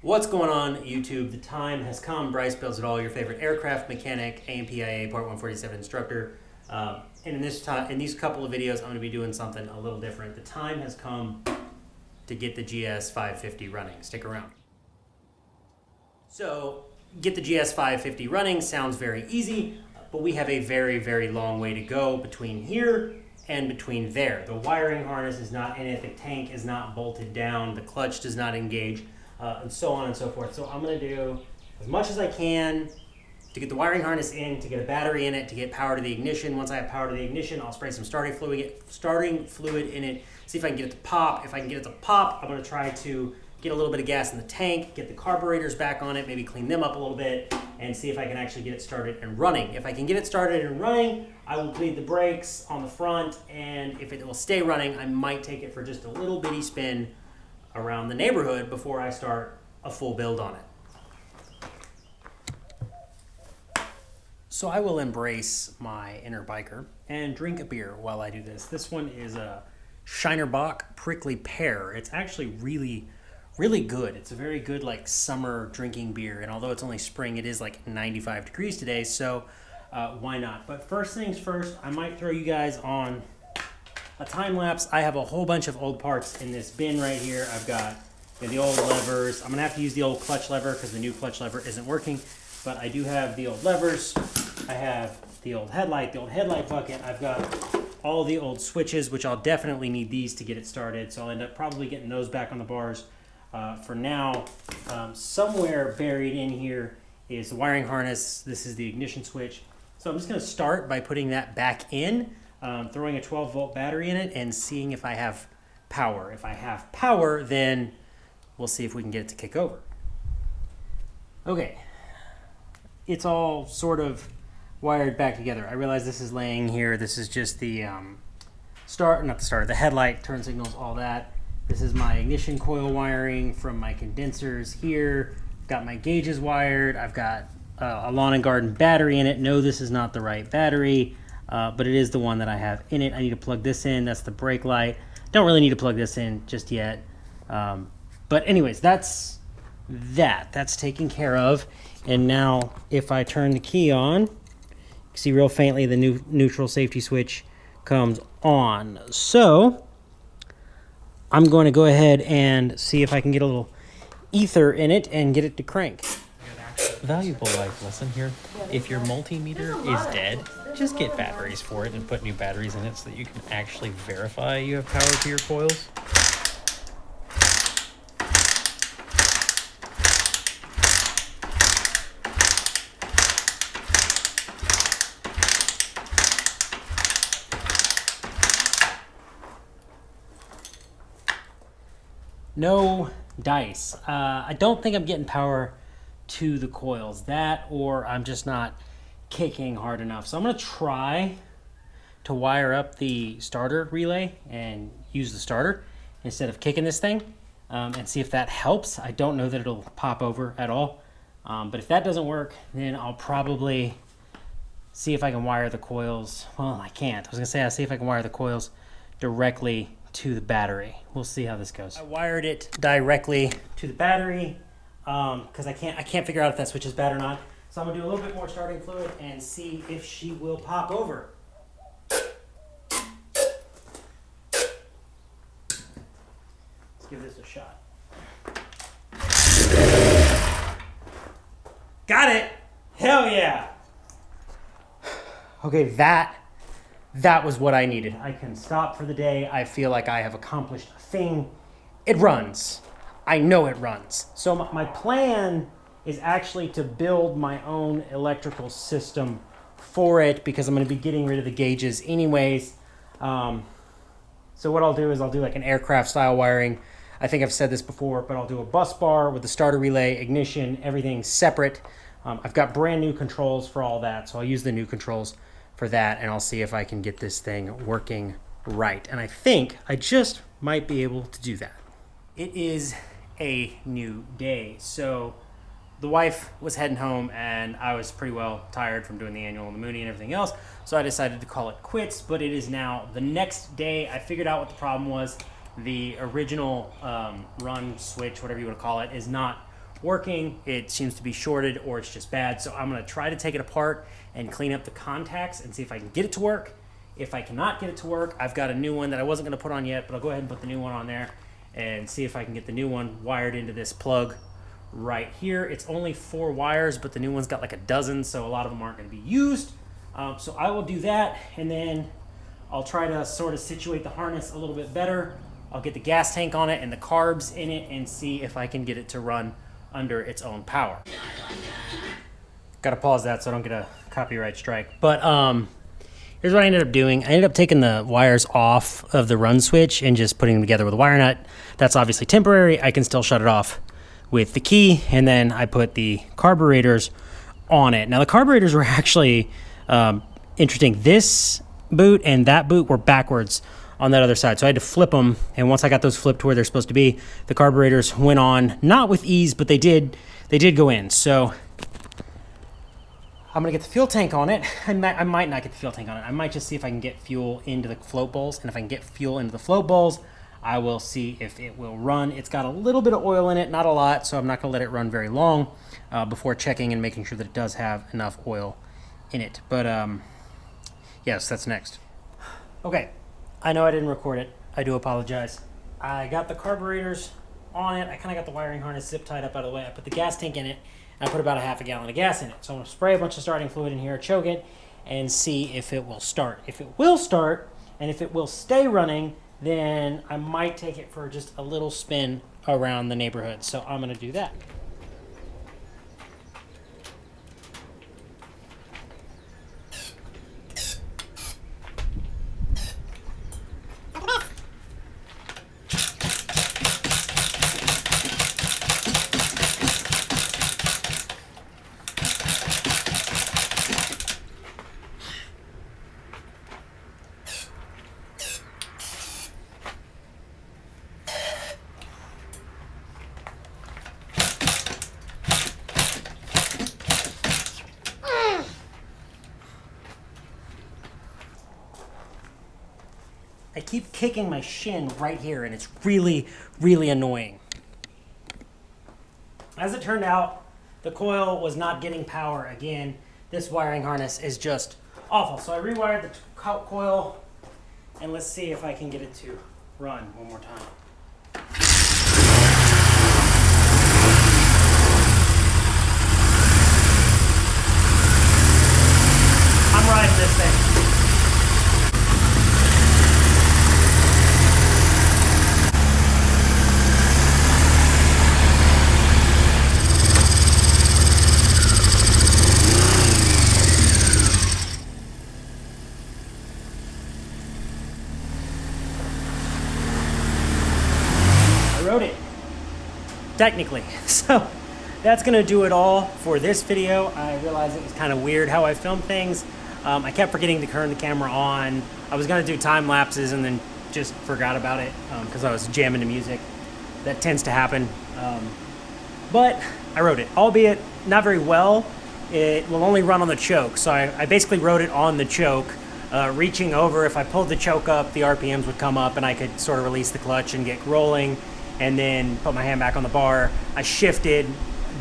What's going on, YouTube? The time has come. Bryce Builds It All, your favorite aircraft mechanic, AMPIA Part 147 instructor. And in these couple of videos, I'm going to be doing something a little different. The time has come to get the GS550 running. Stick around. So, get the GS550 running sounds very easy, but we have a very, very long way to go between here and between there. The wiring harness is not in it, the tank is not bolted down, the clutch does not engage, and so on and so forth. So I'm going to do as much as I can to get the wiring harness in, to get a battery in it, to get power to the ignition. Once I have power to the ignition, I'll spray some starting fluid in it, see if I can get it to pop. If I can get it to pop, I'm going to try to get a little bit of gas in the tank, get the carburetors back on it, maybe clean them up a little bit, and see if I can actually get it started and running. If I can get it started and running, I will bleed the brakes on the front, and if it will stay running, I might take it for just a little bitty spin around the neighborhood before I start a full build on it. So I will embrace my inner biker and drink a beer while I do this. This one is a Shiner Bock Prickly Pear. It's actually really good. It's a very good like summer drinking beer, and although it's only spring, it is like 95 degrees today, so why not? But first things first, I might throw you guys on a time lapse. I have a whole bunch of old parts in this bin right here. I've got the old levers. I'm gonna have to use the old clutch lever because the new clutch lever isn't working, but I do have the old levers. I have the old headlight bucket. I've got all the old switches, which I'll definitely need these to get it started, so I'll end up probably getting those back on the bars. For now, somewhere buried in here is the wiring harness. This is the ignition switch. So I'm just going to start by putting that back in, throwing a 12-volt battery in it, and seeing if I have power. If I have power, then we'll see if we can get it to kick over. Okay, it's all sort of wired back together. I realize this is laying here. This is just the the headlight, turn signals, all that. This is my ignition coil wiring from my condensers here. Got my gauges wired. I've got a lawn and garden battery in it. No, this is not the right battery, but it is the one that I have in it. I need to plug this in. That's the brake light. Don't really need to plug this in just yet. But anyways, that's taken care of. And now if I turn the key on, you can see real faintly the new neutral safety switch comes on. So I'm going to go ahead and see if I can get a little ether in it and get it to crank. Valuable life lesson here. If your multimeter is dead, just get batteries for it and put new batteries in it so that you can actually verify you have power to your coils. No dice. I don't think I'm getting power to the coils. That, or I'm just not kicking hard enough. So I'm going to try to wire up the starter relay and use the starter instead of kicking this thing, and see if that helps. I don't know that it'll pop over at all. But if that doesn't work, then I'll probably see if I can wire the coils. Well, I can't. I was going to say I'll see if I can wire the coils directly to the battery. We'll see how this goes. I wired it directly to the battery because I can't figure out if that switch is bad or not. So I'm gonna do a little bit more starting fluid and see if she will pop over. Let's give this a shot. Got it! Hell yeah! Okay, that was what I needed. I can stop for the day. I feel like I have accomplished a thing. It runs. I know it runs. So my plan is actually to build my own electrical system for it because I'm going to be getting rid of the gauges anyways. So what I'll do is I'll do like an aircraft style wiring. I think I've said this before, but I'll do a bus bar with the starter relay, ignition, everything separate. I've got brand new controls for all that, so I'll use the new controls for that, and I'll see if I can get this thing working right. And I think I just might be able to do that. It is a new day. So the wife was heading home, and I was pretty well tired from doing the annual and the Mooney and everything else, so I decided to call it quits. But it is now the next day. I figured out what the problem was. The original run switch, whatever you want to call it, is not working. It seems to be shorted or it's just bad. So I'm gonna try to take it apart and clean up the contacts and see if I can get it to work. If I cannot get it to work, I've got a new one that I wasn't gonna put on yet, but I'll go ahead and put the new one on there and see if I can get the new one wired into this plug right here. It's only 4 wires, but the new one's got like a dozen, so a lot of them aren't gonna be used. So I will do that, and then I'll try to sort of situate the harness a little bit better. I'll get the gas tank on it and the carbs in it and see if I can get it to run under its own power. Gotta pause that so I don't get a copyright strike. But here's what I ended up doing. I ended up taking the wires off of the run switch and just putting them together with a wire nut. That's obviously temporary. I can still shut it off with the key, and then I put the carburetors on it. Now the carburetors were actually interesting. This boot and that boot were backwards on that other side, so I had to flip them, and once I got those flipped to where they're supposed to be, the carburetors went on, not with ease, but they did go in. So I'm gonna get the fuel tank on it. I might not get the fuel tank on it. I might just see if I can get fuel into the float bowls, and if I can get fuel into the float bowls, I will see if it will run. It's got a little bit of oil in it, not a lot, so I'm not gonna let it run very long before checking and making sure that it does have enough oil in it. But yes, that's next. Okay, I know I didn't record it. I do apologize. I got the carburetors on it. I kind of got the wiring harness zip tied up out of the way. I put the gas tank in it, and I put about a half a gallon of gas in it. So I'm gonna spray a bunch of starting fluid in here, choke it, and see if it will start. If it will start, and if it will stay running, then I might take it for just a little spin around the neighborhood. So I'm gonna do that. I keep kicking my shin right here, and it's really, really annoying. As it turned out, the coil was not getting power again. This wiring harness is just awful. So I rewired the coil, and let's see if I can get it to run one more time. I'm riding this thing. Wrote it, technically. So that's gonna do it all for this video. I realized it was kind of weird how I filmed things. I kept forgetting to turn the camera on. I was gonna do time lapses and then just forgot about it because I was jamming to music. That tends to happen. But I wrote it, albeit not very well. It will only run on the choke. So I basically wrote it on the choke, reaching over. If I pulled the choke up, the RPMs would come up and I could sort of release the clutch and get rolling, and then put my hand back on the bar. I shifted,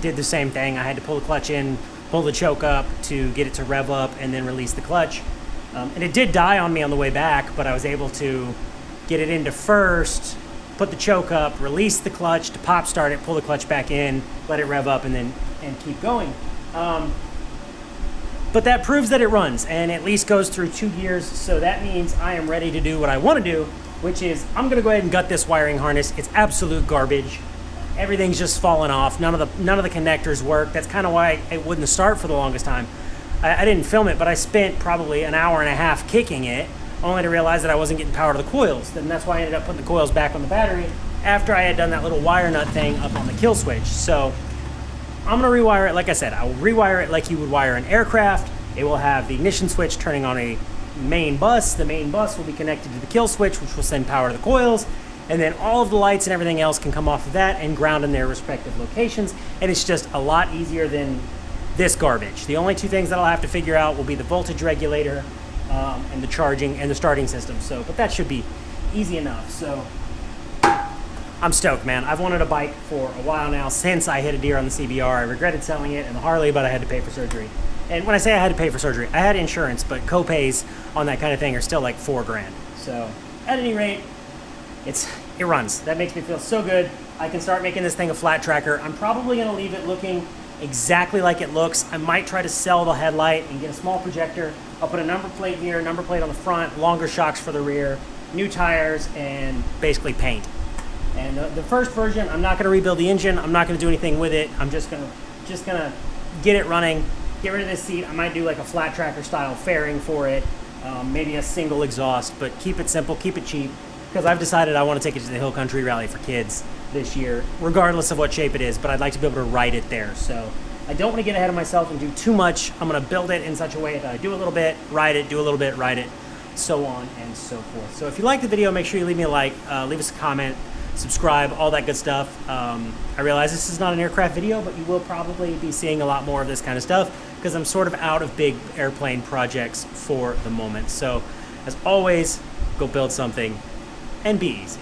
did the same thing. I had to pull the clutch in, pull the choke up to get it to rev up, and then release the clutch. And it did die on me on the way back, but I was able to get it into first, put the choke up, release the clutch to pop start it, pull the clutch back in, let it rev up, and keep going. But that proves that it runs, and at least goes through 2 gears, so that means I am ready to do what I want to do, which is I'm gonna go ahead and gut this wiring harness. It's absolute garbage. Everything's just falling off. None of the connectors work. That's kind of why it wouldn't start for the longest time. I didn't film it, but I spent probably an hour and a half kicking it, only to realize that I wasn't getting power to the coils. And that's why I ended up putting the coils back on the battery after I had done that little wire nut thing up on the kill switch. So I'm gonna rewire it. Like I said, I will rewire it like you would wire an aircraft. It will have the ignition switch turning on a main bus. The main bus will be connected to the kill switch, which will send power to the coils, and then all of the lights and everything else can come off of that and ground in their respective locations, and it's just a lot easier than this garbage. The only two things that I'll have to figure out will be the voltage regulator and the charging and the starting system. So, but that should be easy enough. So I'm I'm stoked, man. I've wanted a bike for a while now, since I hit a deer on the CBR. I regretted selling it and the Harley, but I had to pay for surgery. And when I say I had to pay for surgery, I had insurance, but co-pays on that kind of thing are still like $4 grand. So at any rate, it runs. That makes me feel so good. I can start making this thing a flat tracker. I'm probably gonna leave it looking exactly like it looks. I might try to sell the headlight and get a small projector. I'll put a number plate here, number plate on the front, longer shocks for the rear, new tires, and basically paint. And the first version, I'm not gonna rebuild the engine. I'm not gonna do anything with it. I'm just gonna get it running, get rid of this seat. I might do like a flat tracker style fairing for it, maybe a single exhaust, but keep it simple, keep it cheap, because I've decided I want to take it to the Hill Country Rally for kids this year, regardless of what shape it is, but I'd like to be able to ride it there. So I don't want to get ahead of myself and do too much. I'm going to build it in such a way that I do a little bit, ride it, do a little bit, ride it, so on and so forth. So if you like the video, make sure you leave me a like, leave us a comment, subscribe, all that good stuff. I realize this is not an aircraft video, but you will probably be seeing a lot more of this kind of stuff because I'm sort of out of big airplane projects for the moment. So as always, go build something and be easy.